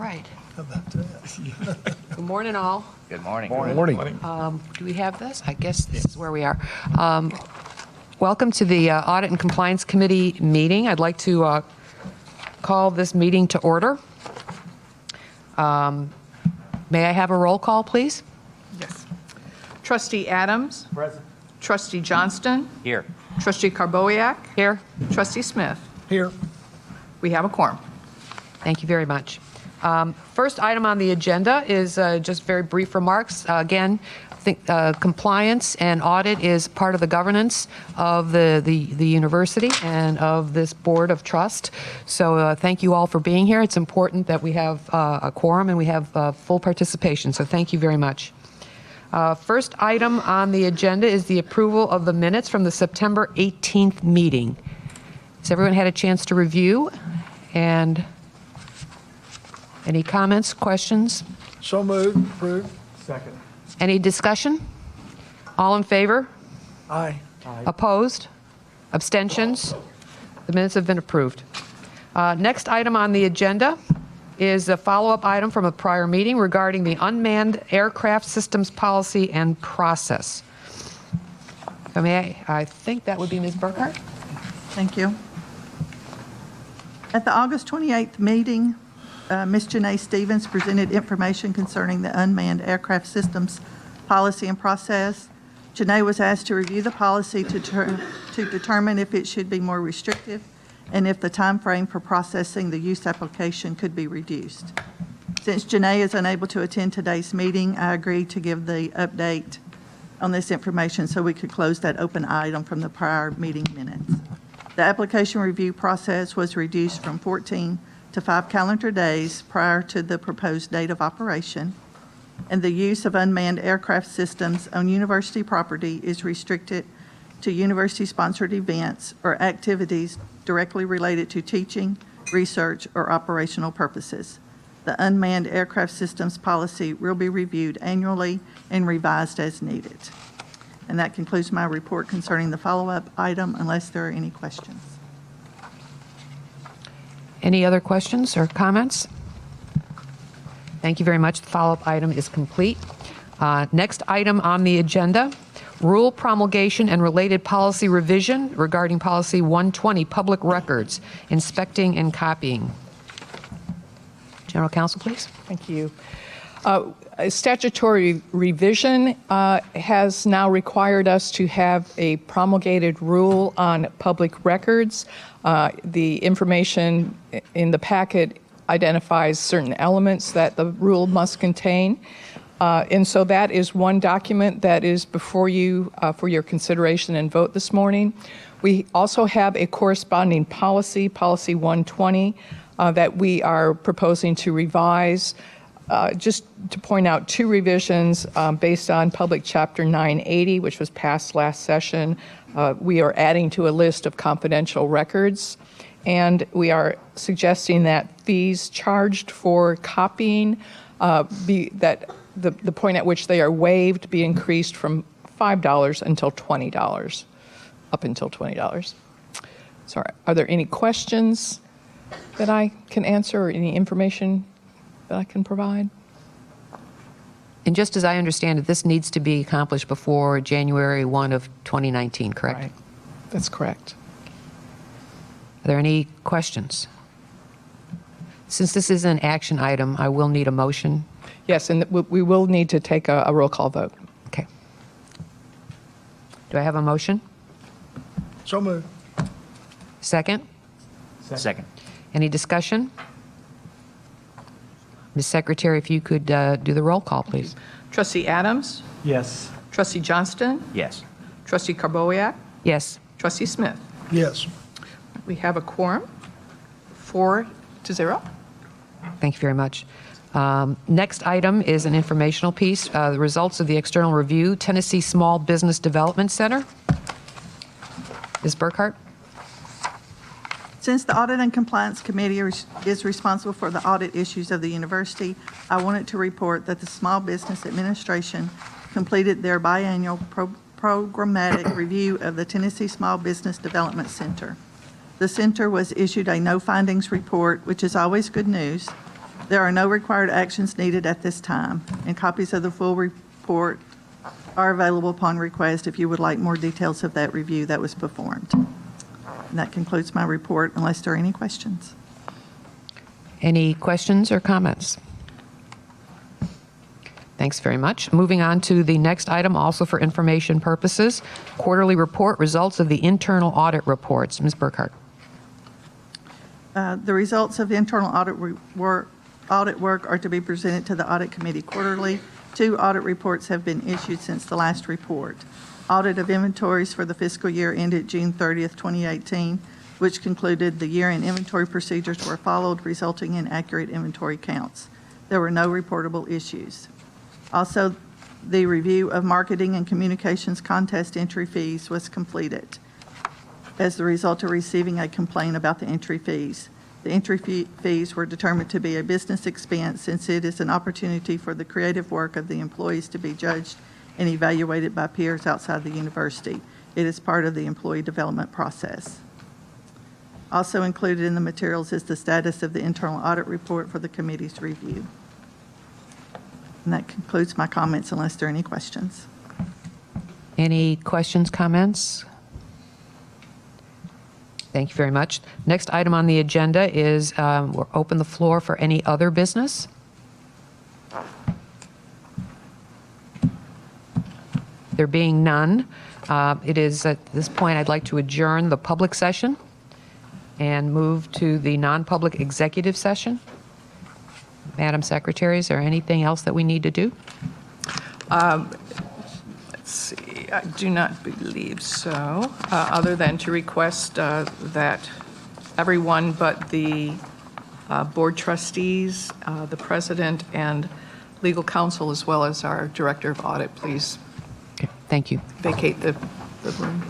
right. How about that? Good morning, all. Good morning. Morning. Do we have this? I guess this is where we are. Welcome to the Audit and Compliance Committee meeting. I'd like to call this meeting to order. May I have a roll call, please? Yes. Trustee Adams. Present. Trustee Johnston. Here. Trustee Karbowiak. Here. Trustee Smith. Here. We have a quorum. Thank you very much. First item on the agenda is just very brief remarks. Again, I think compliance and audit is part of the governance of the university and of this board of trust. So thank you all for being here. It's important that we have a quorum and we have full participation. So thank you very much. First item on the agenda is the approval of the minutes from the September 18th meeting. Has everyone had a chance to review? And any comments, questions? So moved. Approved. Second. Any discussion? All in favor? Aye. Opposed? Abstentions? The minutes have been approved. Next item on the agenda is a follow-up item from a prior meeting regarding the unmanned aircraft systems policy and process. If I may, I think that would be Ms. Burkhart. Thank you. At the August 28th meeting, Ms. Janae Stevens presented information concerning the unmanned aircraft systems policy and process. Janae was asked to review the policy to determine if it should be more restrictive and if the time frame for processing the use application could be reduced. Since Janae is unable to attend today's meeting, I agreed to give the update on this information so we could close that open item from the prior meeting minutes. The application review process was reduced from 14 to 5 calendar days prior to the proposed date of operation, and the use of unmanned aircraft systems on university property is restricted to university-sponsored events or activities directly related to teaching, research, or operational purposes. The unmanned aircraft systems policy will be reviewed annually and revised as needed. And that concludes my report concerning the follow-up item, unless there are any questions. Any other questions or comments? Thank you very much. The follow-up item is complete. Next item on the agenda, rule promulgation and related policy revision regarding policy 120, public records, inspecting and copying. General Counsel, please. Thank you. A statutory revision has now required us to have a promulgated rule on public records. The information in the packet identifies certain elements that the rule must contain. And so that is one document that is before you for your consideration and vote this morning. We also have a corresponding policy, Policy 120, that we are proposing to revise. Just to point out two revisions based on Public Chapter 980, which was passed last session. We are adding to a list of confidential records, and we are suggesting that fees charged for copying that the point at which they are waived be increased from $5 until $20, up until $20. Sorry, are there any questions that I can answer or any information that I can provide? And just as I understand it, this needs to be accomplished before January 1 of 2019, correct? Right. That's correct. Are there any questions? Since this is an action item, I will need a motion. Yes, and we will need to take a roll call vote. Okay. Do I have a motion? So moved. Second? Second. Any discussion? Ms. Secretary, if you could do the roll call, please. Trustee Adams? Yes. Trustee Johnston? Yes. Trustee Karbowiak? Yes. Trustee Smith? Yes. We have a quorum, 4-0. Thank you very much. Next item is an informational piece, the results of the external review, Tennessee Small Business Development Center. Ms. Burkhart? Since the Audit and Compliance Committee is responsible for the audit issues of the university, I wanted to report that the Small Business Administration completed their biannual programmatic review of the Tennessee Small Business Development Center. The center was issued a no findings report, which is always good news, There are no required actions needed at this time, and copies of the full report are available upon request if you would like more details of that review that was performed. And that concludes my report, unless there are any questions. Any questions or comments? Thanks very much. Moving on to the next item, also for information purposes, quarterly report, results of the internal audit reports. Ms. Burkhart. The results of internal audit work are to be presented to the Audit Committee quarterly. 2 audit reports have been issued since the last report. Audit of inventories for the fiscal year ended June 30th, 2018, which concluded the year-end inventory procedures were followed, resulting in accurate inventory counts. There were no reportable issues. Also, the review of marketing and communications contest entry fees was completed as the result of receiving a complaint about the entry fees. The entry fees were determined to be a business expense since it is an opportunity for the creative work of the employees to be judged and evaluated by peers outside the university. It is part of the employee development process. Also included in the materials is the status of the internal audit report for the committee's review. And that concludes my comments unless there are any questions. Any questions, comments? Thank you very much. Next item on the agenda is we'll open the floor for any other business. There being none, it is at this point I'd like to adjourn the public session and move to the non-public executive session. Madam Secretary, is there anything else that we need to do? Let's see, I do not believe so, other than to request that everyone but the board trustees, the president, and legal counsel, as well as our director of audit, please Okay, thank you. vacate the room.